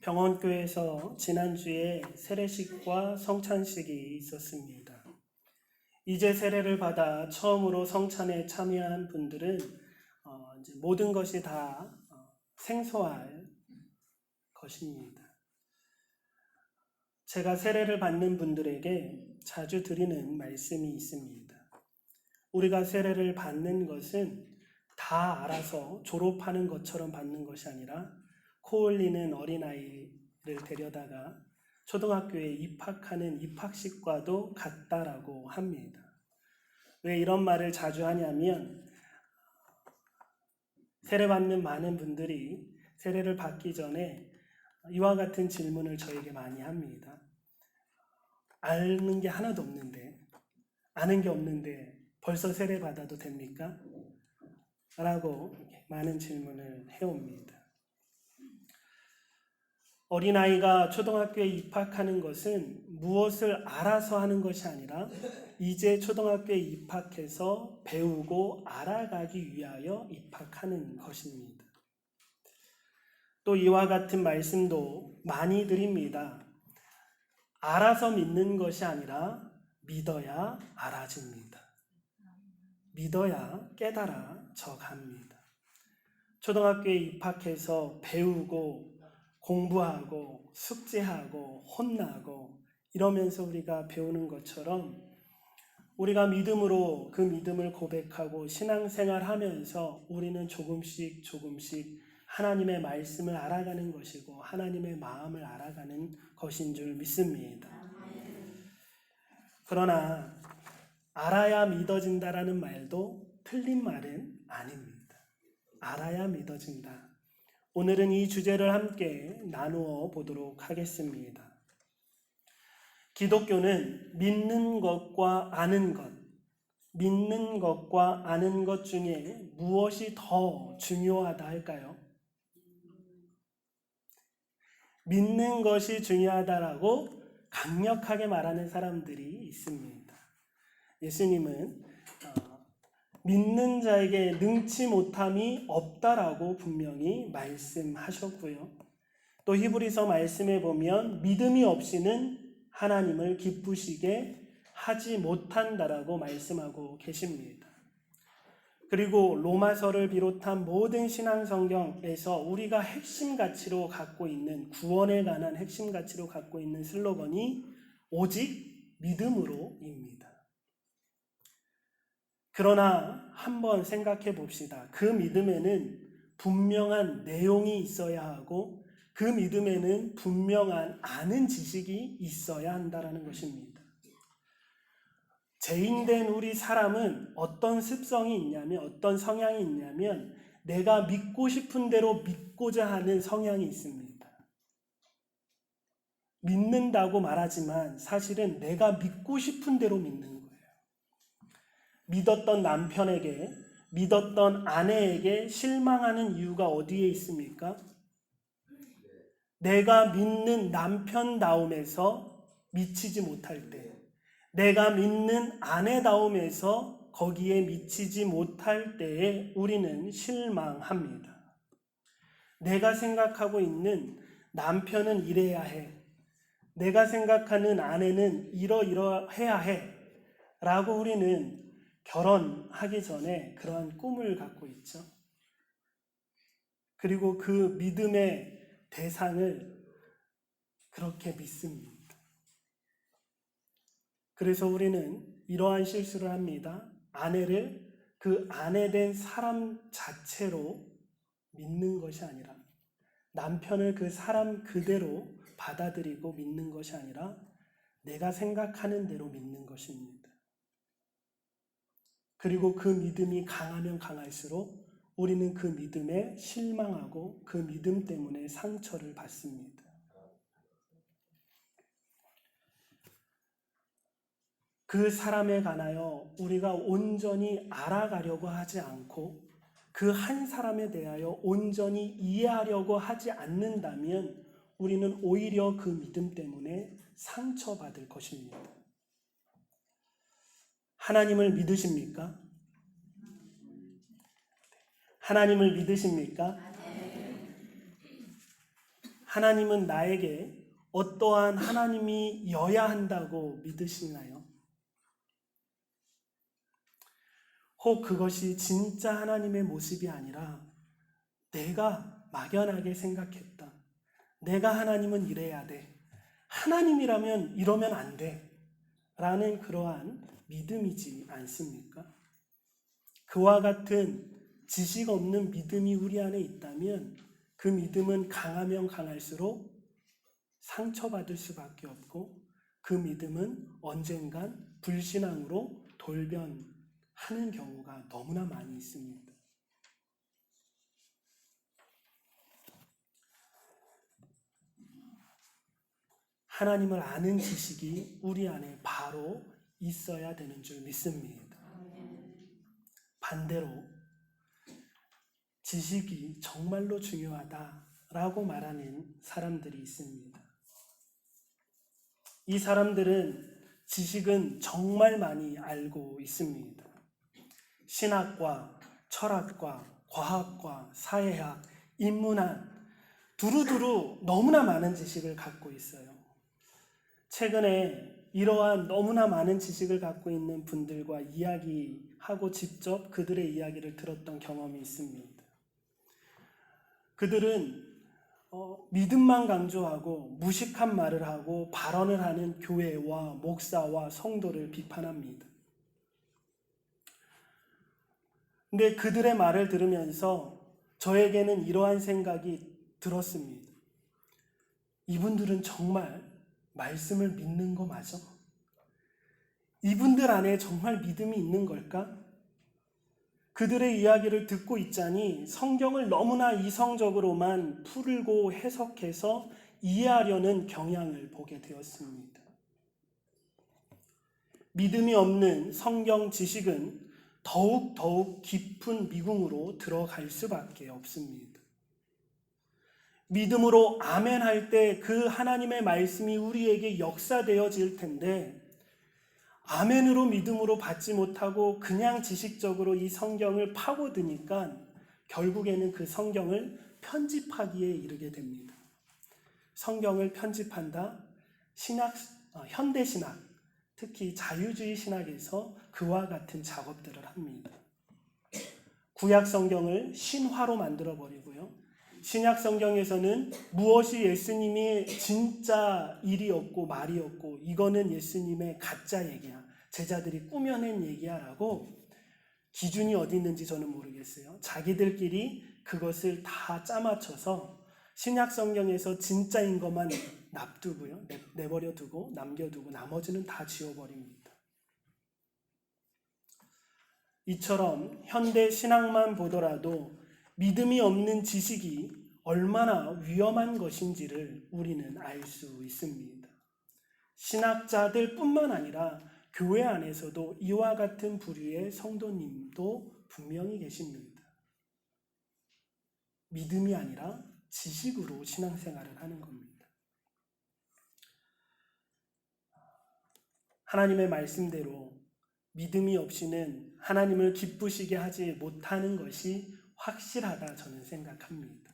병원교회에서 지난주에 세례식과 성찬식이 있었습니다. 이제 세례를 받아 처음으로 성찬에 참여한 분들은 이제 모든 것이 다 생소할 것입니다. 제가 세례를 받는 분들에게 자주 드리는 말씀이 있습니다. 우리가 세례를 받는 것은 다 알아서 졸업하는 것처럼 받는 것이 아니라 코 올리는 어린아이를 데려다가 초등학교에 입학하는 입학식과도 같다라고 합니다. 왜 이런 말을 자주 하냐면 세례받는 많은 분들이 세례를 받기 전에 이와 같은 질문을 저에게 많이 합니다. 아는 게 하나도 없는데, 아는 게 없는데 벌써 세례 받아도 됩니까? 라고 많은 질문을 해옵니다. 어린아이가 초등학교에 입학하는 것은 무엇을 알아서 하는 것이 아니라 이제 초등학교에 입학해서 배우고 알아가기 위하여 입학하는 것입니다. 또 이와 같은 말씀도 많이 드립니다. 알아서 믿는 것이 아니라 믿어야 알아집니다. 믿어야 깨달아져 갑니다. 초등학교에 입학해서 배우고 공부하고 숙제하고 혼나고 이러면서 우리가 배우는 것처럼 우리가 믿음으로 그 믿음을 고백하고 신앙생활하면서 우리는 조금씩 하나님의 말씀을 알아가는 것이고 하나님의 마음을 알아가는 것인 줄 믿습니다. 그러나 알아야 믿어진다라는 말도 틀린 말은 아닙니다. 알아야 믿어진다. 오늘은 이 주제를 함께 나누어 보도록 하겠습니다. 기독교는 믿는 것과 아는 것 중에 무엇이 더 중요하다 할까요? 믿는 것이 중요하다라고 강력하게 말하는 사람들이 있습니다. 예수님은 믿는 자에게 능치 못함이 없다라고 분명히 말씀하셨고요. 또 히브리서 말씀에 보면 믿음이 없이는 하나님을 기쁘시게 하지 못한다라고 말씀하고 계십니다. 그리고 로마서를 비롯한 모든 신앙 성경에서 우리가 핵심 가치로 갖고 있는 구원에 관한 핵심 가치로 갖고 있는 슬로건이 오직 믿음으로입니다. 그러나 한번 생각해 봅시다. 그 믿음에는 분명한 내용이 있어야 하고 그 믿음에는 분명한 아는 지식이 있어야 한다는 것입니다. 죄인된 우리 사람은 어떤 습성이 있냐면 어떤 성향이 있냐면 내가 믿고 싶은 대로 믿고자 하는 성향이 있습니다. 믿는다고 말하지만 사실은 내가 믿고 싶은 대로 믿는 거예요. 믿었던 남편에게, 믿었던 아내에게 실망하는 이유가 어디에 있습니까? 내가 믿는 남편다움에서 미치지 못할 때, 내가 믿는 아내다움에서 거기에 미치지 못할 때에 우리는 실망합니다. 내가 생각하고 있는 남편은 이래야 해. 내가 생각하는 아내는 이러해야 해. 라고 우리는 결혼하기 전에 그러한 꿈을 갖고 있죠. 그리고 그 믿음의 대상을 그렇게 믿습니다. 그래서 우리는 이러한 실수를 합니다. 아내를 그 아내된 사람 자체로 믿는 것이 아니라 남편을 그 사람 그대로 받아들이고 믿는 것이 아니라 내가 생각하는 대로 믿는 것입니다. 그리고 그 믿음이 강하면 강할수록 우리는 그 믿음에 실망하고 그 믿음 때문에 상처를 받습니다. 그 사람에 관하여 우리가 온전히 알아가려고 하지 않고 그 한 사람에 대하여 온전히 이해하려고 하지 않는다면 우리는 오히려 그 믿음 때문에 상처받을 것입니다. 하나님을 믿으십니까? 하나님을 믿으십니까? 하나님은 나에게 어떠한 하나님이어야 한다고 믿으시나요? 혹 그것이 진짜 하나님의 모습이 아니라 내가 막연하게 생각했다. 내가 하나님은 이래야 돼. 하나님이라면 이러면 안 돼. 라는 그러한 믿음이지 않습니까? 그와 같은 지식 없는 믿음이 우리 안에 있다면 그 믿음은 강하면 강할수록 상처받을 수밖에 없고 그 믿음은 언젠간 불신앙으로 돌변하는 경우가 너무나 많이 있습니다. 하나님을 아는 지식이 우리 안에 바로 있어야 되는 줄 믿습니다. 반대로 지식이 정말로 중요하다라고 말하는 사람들이 있습니다. 이 사람들은 지식은 정말 많이 알고 있습니다. 신학과, 철학과, 과학과, 사회학, 인문학, 두루두루 너무나 많은 지식을 갖고 있어요. 최근에 이러한 너무나 많은 지식을 갖고 있는 분들과 이야기하고 직접 그들의 이야기를 들었던 경험이 있습니다. 그들은 믿음만 강조하고 무식한 말을 하고 발언을 하는 교회와 목사와 성도를 비판합니다. 근데 그들의 말을 들으면서 저에게는 이러한 생각이 들었습니다. 이분들은 정말 말씀을 믿는 거 맞아? 이분들 안에 정말 믿음이 있는 걸까? 그들의 이야기를 듣고 있자니 성경을 너무나 이성적으로만 풀고 해석해서 이해하려는 경향을 보게 되었습니다. 믿음이 없는 성경 지식은 더욱 깊은 미궁으로 들어갈 수밖에 없습니다. 믿음으로 아멘 할 때 그 하나님의 말씀이 우리에게 역사되어질 텐데 아멘으로 믿음으로 받지 못하고 그냥 지식적으로 이 성경을 파고드니까 결국에는 그 성경을 편집하기에 이르게 됩니다. 성경을 편집한다. 현대신학, 특히 자유주의 신학에서 그와 같은 작업들을 합니다. 구약 성경을 신화로 만들어버리고요. 신약 성경에서는 무엇이 예수님이 진짜 일이었고 말이었고 이거는 예수님의 가짜 얘기야. 제자들이 꾸며낸 얘기야 라고 기준이 어디 있는지 저는 모르겠어요. 자기들끼리 그것을 다 짜맞춰서 신약 성경에서 진짜인 것만 납두고요. 내버려 두고 남겨두고 나머지는 다 지워버립니다. 이처럼 현대 신학만 보더라도 믿음이 없는 지식이 얼마나 위험한 것인지를 우리는 알 수 있습니다. 신학자들 뿐만 아니라 교회 안에서도 이와 같은 부류의 성도님도 분명히 계십니다. 믿음이 아니라 지식으로 신앙생활을 하는 겁니다. 하나님의 말씀대로 믿음이 없이는 하나님을 기쁘시게 하지 못하는 것이 확실하다 저는 생각합니다.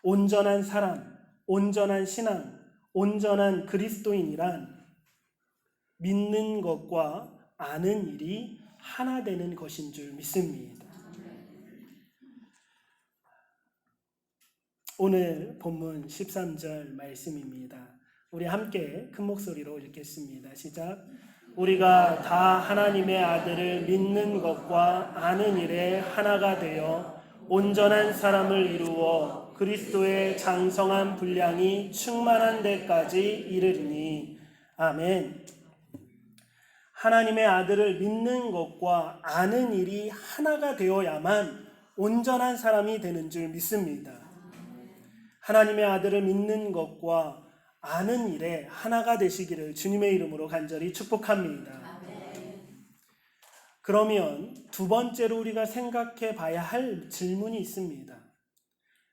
온전한 사람, 온전한 신앙, 온전한 그리스도인이란 믿는 것과 아는 일이 하나 되는 것인 줄 믿습니다. 오늘 본문 13절 말씀입니다. 우리 함께 큰 목소리로 읽겠습니다. 시작. 우리가 다 하나님의 아들을 믿는 것과 아는 일에 하나가 되어 온전한 사람을 이루어 그리스도의 장성한 분량이 충만한 데까지 이르리니. 아멘. 하나님의 아들을 믿는 것과 아는 일이 하나가 되어야만 온전한 사람이 되는 줄 믿습니다. 하나님의 아들을 믿는 것과 아는 일에 하나가 되시기를 주님의 이름으로 간절히 축복합니다. 그러면 두 번째로 우리가 생각해 봐야 할 질문이 있습니다.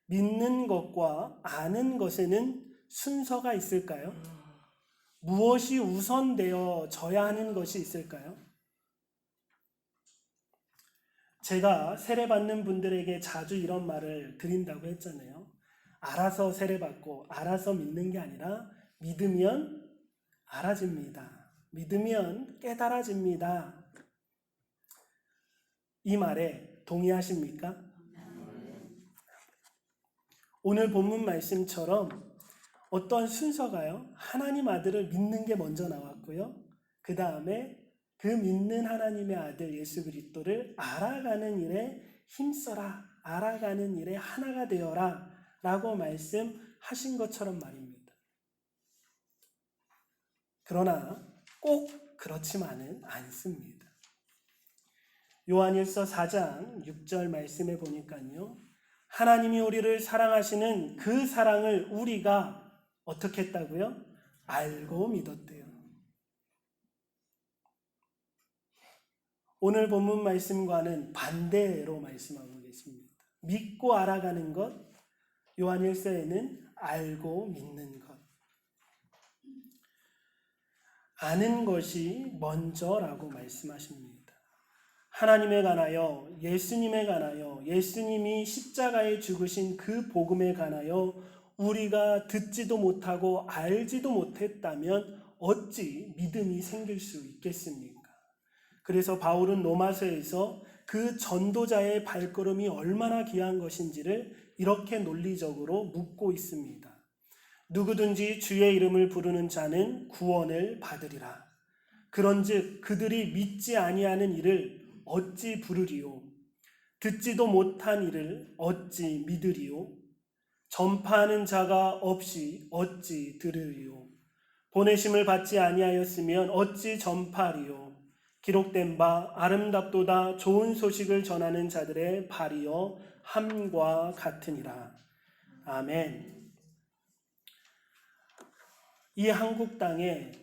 믿는 것과 아는 것에는 순서가 있을까요? 무엇이 우선되어져야 하는 것이 있을까요? 제가 세례받는 분들에게 자주 이런 말을 드린다고 했잖아요. 알아서 세례받고 알아서 믿는 게 아니라 믿으면 알아집니다. 믿으면 깨달아집니다. 이 말에 동의하십니까? 오늘 본문 말씀처럼 어떤 순서가요. 하나님 아들을 믿는 게 먼저 나왔고요. 그 다음에 그 믿는 하나님의 아들 예수 그리스도를 알아가는 일에 힘써라. 알아가는 일에 하나가 되어라. 라고 말씀하신 것처럼 말입니다. 그러나 꼭 그렇지만은 않습니다. 요한일서 4장 6절 말씀에 보니까요. 하나님이 우리를 사랑하시는 그 사랑을 우리가 어떻게 했다고요? 알고 믿었대요. 오늘 본문 말씀과는 반대로 말씀하고 계십니다. 믿고 알아가는 것, 요한일서에는 알고 믿는 것. 아는 것이 먼저라고 말씀하십니다. 하나님에 관하여, 예수님에 관하여, 예수님이 십자가에 죽으신 그 복음에 관하여 우리가 듣지도 못하고 알지도 못했다면 어찌 믿음이 생길 수 있겠습니까? 그래서 바울은 로마서에서 그 전도자의 발걸음이 얼마나 귀한 것인지를 이렇게 논리적으로 묻고 있습니다. 누구든지 주의 이름을 부르는 자는 구원을 받으리라. 그런즉 그들이 믿지 아니하는 이를 어찌 부르리요? 듣지도 못한 이를 어찌 믿으리요? 전파하는 자가 없이 어찌 들으리요? 보내심을 받지 아니하였으면 어찌 전파하리요? 기록된 바 아름답도다 좋은 소식을 전하는 자들의 발이여 함과 같으니라. 아멘. 이 한국 땅에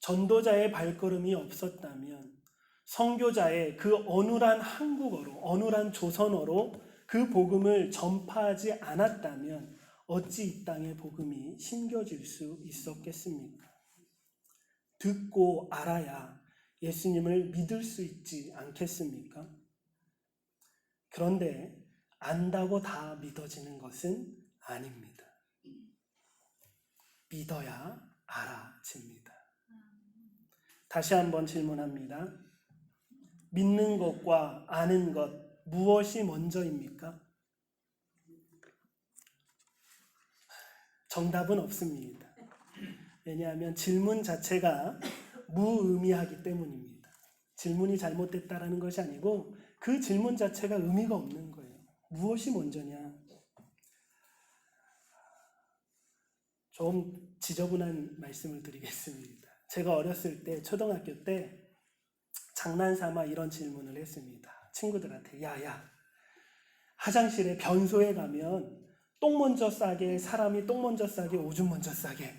전도자의 발걸음이 없었다면, 선교자의 그 어눌한 한국어로, 어눌한 조선어로 그 복음을 전파하지 않았다면 어찌 이 땅에 복음이 심겨질 수 있었겠습니까? 듣고 알아야 예수님을 믿을 수 있지 않겠습니까? 그런데 안다고 다 믿어지는 것은 아닙니다. 믿어야 알아집니다. 다시 한번 질문합니다. 믿는 것과 아는 것 무엇이 먼저입니까? 정답은 없습니다. 왜냐하면 질문 자체가 무의미하기 때문입니다. 질문이 잘못됐다라는 것이 아니고 그 질문 자체가 의미가 없는 거예요. 무엇이 먼저냐? 좀 지저분한 말씀을 드리겠습니다. 제가 어렸을 때, 초등학교 때 장난삼아 이런 질문을 했습니다. 친구들한테, 야야, 화장실에 변소에 가면 똥 먼저 싸게, 사람이 똥 먼저 싸게, 오줌 먼저 싸게.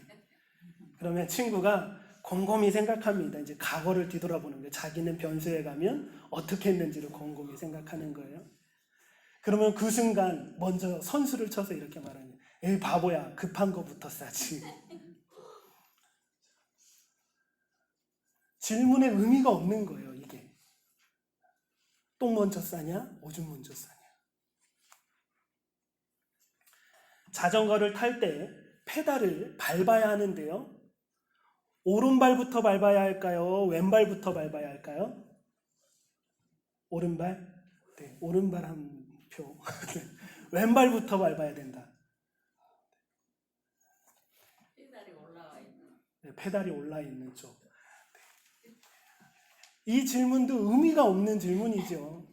그러면 친구가 곰곰이 생각합니다. 이제 과거를 뒤돌아보는 거예요. 자기는 변소에 가면 어떻게 했는지를 곰곰이 생각하는 거예요. 그러면 그 순간 먼저 선수를 쳐서 이렇게 말하는 거예요. 에이 바보야, 급한 거부터 싸지. 질문에 의미가 없는 거예요, 이게. 똥 먼저 싸냐? 오줌 먼저 싸냐? 자전거를 탈 때 페달을 밟아야 하는데요. 오른발부터 밟아야 할까요? 왼발부터 밟아야 할까요? 오른발? 네, 오른발 한 표. 왼발부터 밟아야 된다. 페달이 올라와 있는. 네, 페달이 올라 있는 쪽. 이 질문도 의미가 없는 질문이죠.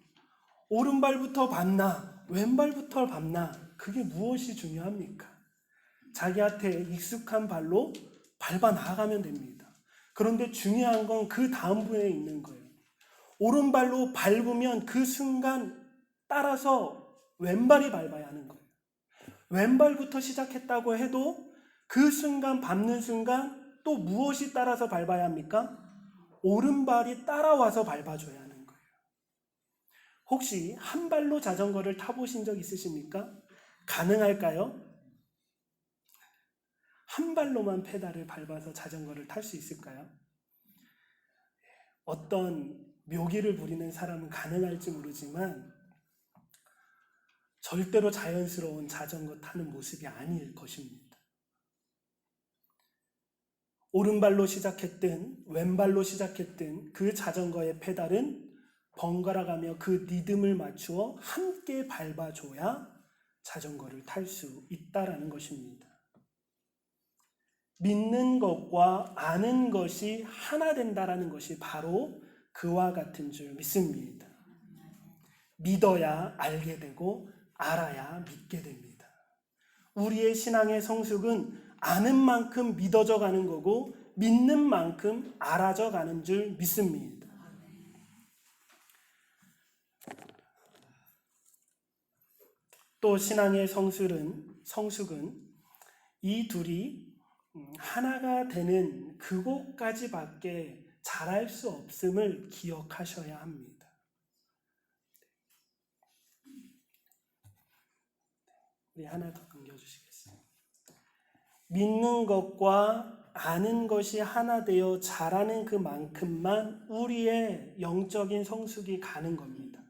오른발부터 밟나, 왼발부터 밟나, 그게 무엇이 중요합니까? 자기한테 익숙한 발로 밟아 나가면 됩니다. 그런데 중요한 건 그 다음 부에 있는 거예요. 오른발로 밟으면 그 순간 따라서 왼발이 밟아야 하는 거예요. 왼발부터 시작했다고 해도 그 순간 밟는 순간 또 무엇이 따라서 밟아야 합니까? 오른발이 따라와서 밟아줘야 하는 거예요. 혹시 한 발로 자전거를 타보신 적 있으십니까? 가능할까요? 한 발로만 페달을 밟아서 자전거를 탈 수 있을까요? 어떤 묘기를 부리는 사람은 가능할지 모르지만 절대로 자연스러운 자전거 타는 모습이 아닐 것입니다. 오른발로 시작했든 왼발로 시작했든 그 자전거의 페달은 번갈아가며 그 리듬을 맞추어 함께 밟아줘야 자전거를 탈 수 있다라는 것입니다. 믿는 것과 아는 것이 하나 된다라는 것이 바로 그와 같은 줄 믿습니다. 믿어야 알게 되고 알아야 믿게 됩니다. 우리의 신앙의 성숙은 아는 만큼 믿어져 가는 거고 믿는 만큼 알아져 가는 줄 믿습니다. 또 신앙의 성숙은 이 둘이 하나가 되는 그곳까지밖에 잘할 수 없음을 기억하셔야 합니다. 우리 하나 더 넘겨주시겠어요? 믿는 것과 아는 것이 하나 되어 잘하는 그만큼만 우리의 영적인 성숙이 가는 겁니다.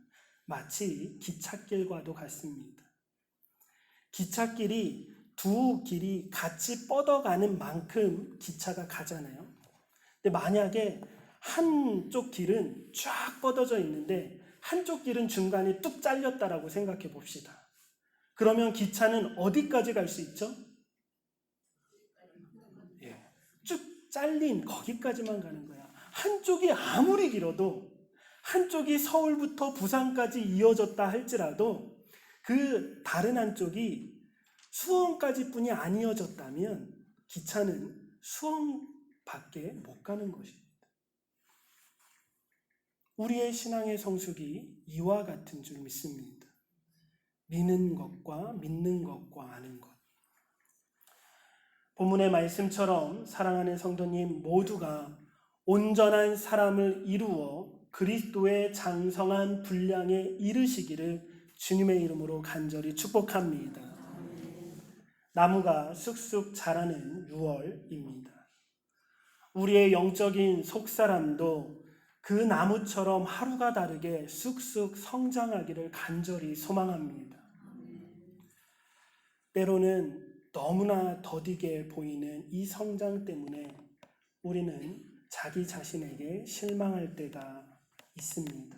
마치 기찻길과도 같습니다. 기찻길이 두 길이 같이 뻗어가는 만큼 기차가 가잖아요. 근데 만약에 한쪽 길은 쫙 뻗어져 있는데 한쪽 길은 중간에 뚝 잘렸다라고 생각해 봅시다. 그러면 기차는 어디까지 갈 수 있죠? 쭉 잘린 거기까지만 가는 거야. 한쪽이 아무리 길어도 한쪽이 서울부터 부산까지 이어졌다 할지라도 그 다른 한쪽이 수원까지 뿐이 안 이어졌다면 기차는 수원밖에 못 가는 것입니다. 우리의 신앙의 성숙이 이와 같은 줄 믿습니다. 믿는 것과 아는 것. 본문의 말씀처럼 사랑하는 성도님 모두가 온전한 사람을 이루어 그리스도의 장성한 분량에 이르시기를 주님의 이름으로 간절히 축복합니다. 나무가 쑥쑥 자라는 6월입니다. 우리의 영적인 속사람도 그 나무처럼 하루가 다르게 쑥쑥 성장하기를 간절히 소망합니다. 때로는 너무나 더디게 보이는 이 성장 때문에 우리는 자기 자신에게 실망할 때가 있습니다.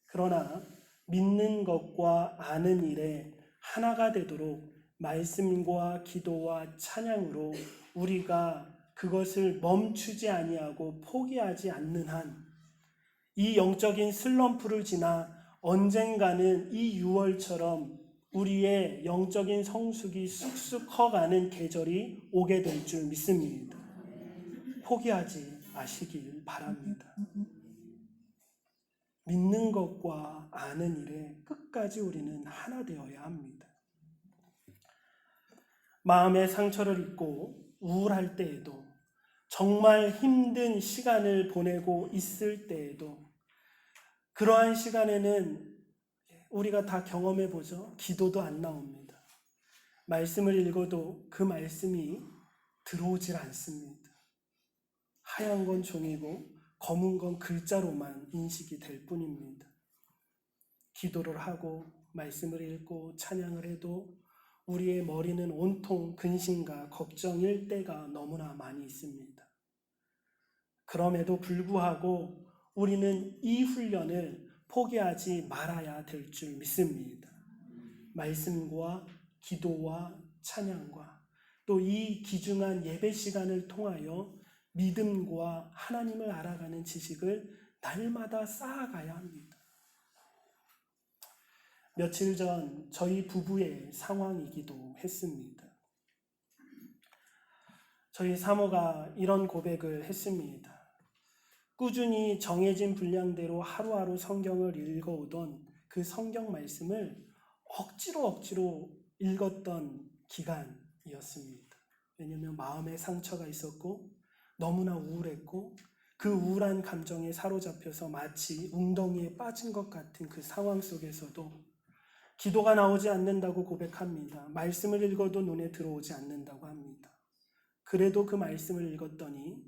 그러나 믿는 것과 아는 일에 하나가 되도록 말씀과 기도와 찬양으로 우리가 그것을 멈추지 아니하고 포기하지 않는 한 이 영적인 슬럼프를 지나 언젠가는 이 6월처럼 우리의 영적인 성숙이 쑥쑥 커가는 계절이 오게 될 줄 믿습니다. 포기하지 마시길 바랍니다. 믿는 것과 아는 일에 끝까지 우리는 하나 되어야 합니다. 마음의 상처를 입고 우울할 때에도, 정말 힘든 시간을 보내고 있을 때에도, 그러한 시간에는 우리가 다 경험해 보죠. 기도도 안 나옵니다. 말씀을 읽어도 그 말씀이 들어오질 않습니다. 하얀 건 종이고 검은 건 글자로만 인식이 될 뿐입니다. 기도를 하고 말씀을 읽고 찬양을 해도 우리의 머리는 온통 근심과 걱정일 때가 너무나 많이 있습니다. 그럼에도 불구하고 우리는 이 훈련을 포기하지 말아야 될 줄 믿습니다. 말씀과 기도와 찬양과 또 이 귀중한 예배 시간을 통하여 믿음과 하나님을 알아가는 지식을 날마다 쌓아가야 합니다. 며칠 전 저희 부부의 상황이기도 했습니다. 저희 사모가 이런 고백을 했습니다. 꾸준히 정해진 분량대로 하루하루 성경을 읽어오던 그 성경 말씀을 억지로 읽었던 기간이었습니다. 왜냐하면 마음에 상처가 있었고 너무나 우울했고 그 우울한 감정에 사로잡혀서 마치 웅덩이에 빠진 것 같은 그 상황 속에서도 기도가 나오지 않는다고 고백합니다. 말씀을 읽어도 눈에 들어오지 않는다고 합니다. 그래도 그 말씀을 읽었더니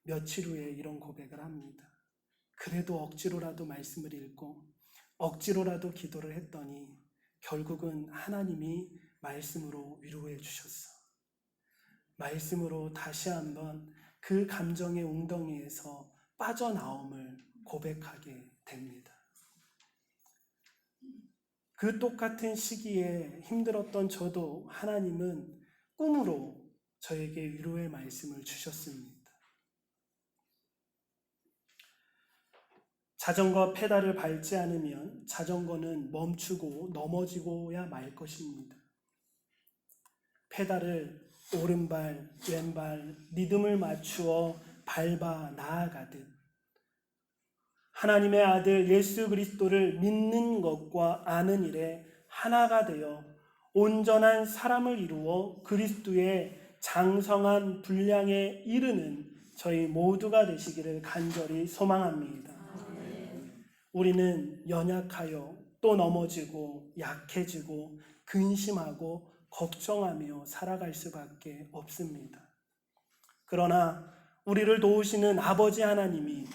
며칠 후에 이런 고백을 합니다. 그래도 억지로라도 말씀을 읽고 억지로라도 기도를 했더니 결국은 하나님이 말씀으로 위로해 주셨어. 말씀으로 다시 한번 그 감정의 웅덩이에서 빠져나옴을 고백하게 됩니다. 그 똑같은 시기에 힘들었던 저도 하나님은 꿈으로 저에게 위로의 말씀을 주셨습니다. 자전거 페달을 밟지 않으면 자전거는 멈추고 넘어지고야 말 것입니다. 페달을 오른발, 왼발 리듬을 맞추어 밟아 나아가듯 하나님의 아들 예수 그리스도를 믿는 것과 아는 일에 하나가 되어 온전한 사람을 이루어 그리스도의 장성한 분량에 이르는 저희 모두가 되시기를 간절히 소망합니다. 우리는 연약하여 또 넘어지고 약해지고 근심하고 걱정하며 살아갈 수밖에 없습니다. 그러나 우리를 도우시는 아버지 하나님이,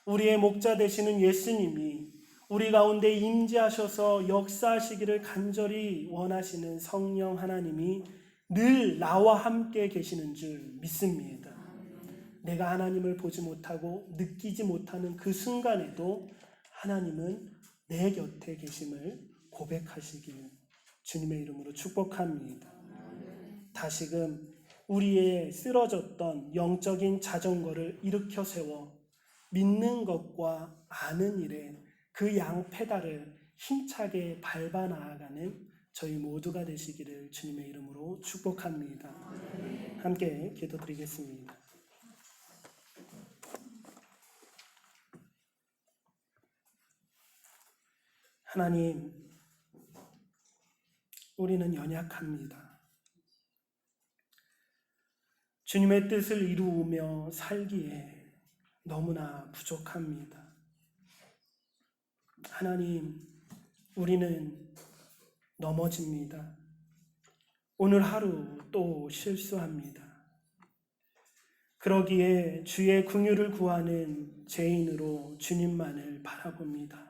우리의 목자 되시는 예수님이 우리 가운데 임재하셔서 역사하시기를 간절히 원하시는 성령 하나님이 늘 나와 함께 계시는 줄 믿습니다. 내가 하나님을 보지 못하고 느끼지 못하는 그 순간에도 하나님은 내 곁에 계심을 고백하시길 주님의 이름으로 축복합니다. 다시금 우리의 쓰러졌던 영적인 자전거를 일으켜 세워 믿는 것과 아는 일에 그 양페달을 힘차게 밟아 나아가는 저희 모두가 되시기를 주님의 이름으로 축복합니다. 함께 기도드리겠습니다. 하나님, 우리는 연약합니다. 주님의 뜻을 이루며 살기에 너무나 부족합니다. 하나님, 우리는 넘어집니다. 오늘 하루 또 실수합니다. 그러기에 주의 긍휼을 구하는 죄인으로 주님만을 바라봅니다.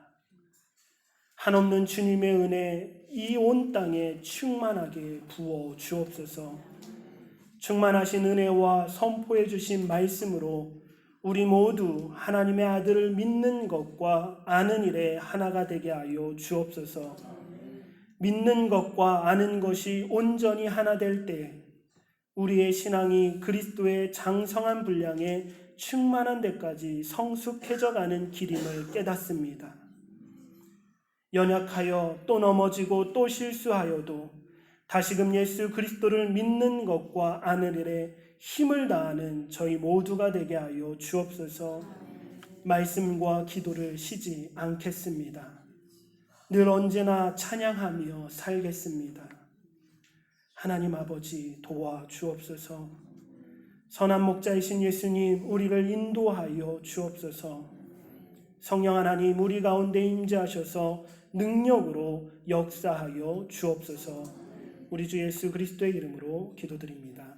한없는 주님의 은혜 이 온 땅에 충만하게 부어 주옵소서. 충만하신 은혜와 선포해 주신 말씀으로 우리 모두 하나님의 아들을 믿는 것과 아는 일에 하나가 되게 하여 주옵소서. 믿는 것과 아는 것이 온전히 하나 될 때 우리의 신앙이 그리스도의 장성한 분량에 충만한 데까지 성숙해져 가는 길임을 깨닫습니다. 연약하여 또 넘어지고 또 실수하여도 다시금 예수 그리스도를 믿는 것과 아는 일에 힘을 다하는 저희 모두가 되게 하여 주옵소서. 말씀과 기도를 쉬지 않겠습니다. 늘 언제나 찬양하며 살겠습니다. 하나님 아버지 도와 주옵소서. 선한 목자이신 예수님, 우리를 인도하여 주옵소서. 성령 하나님, 우리 가운데 임재하셔서 능력으로 역사하여 주옵소서. 우리 주 예수 그리스도의 이름으로 기도드립니다.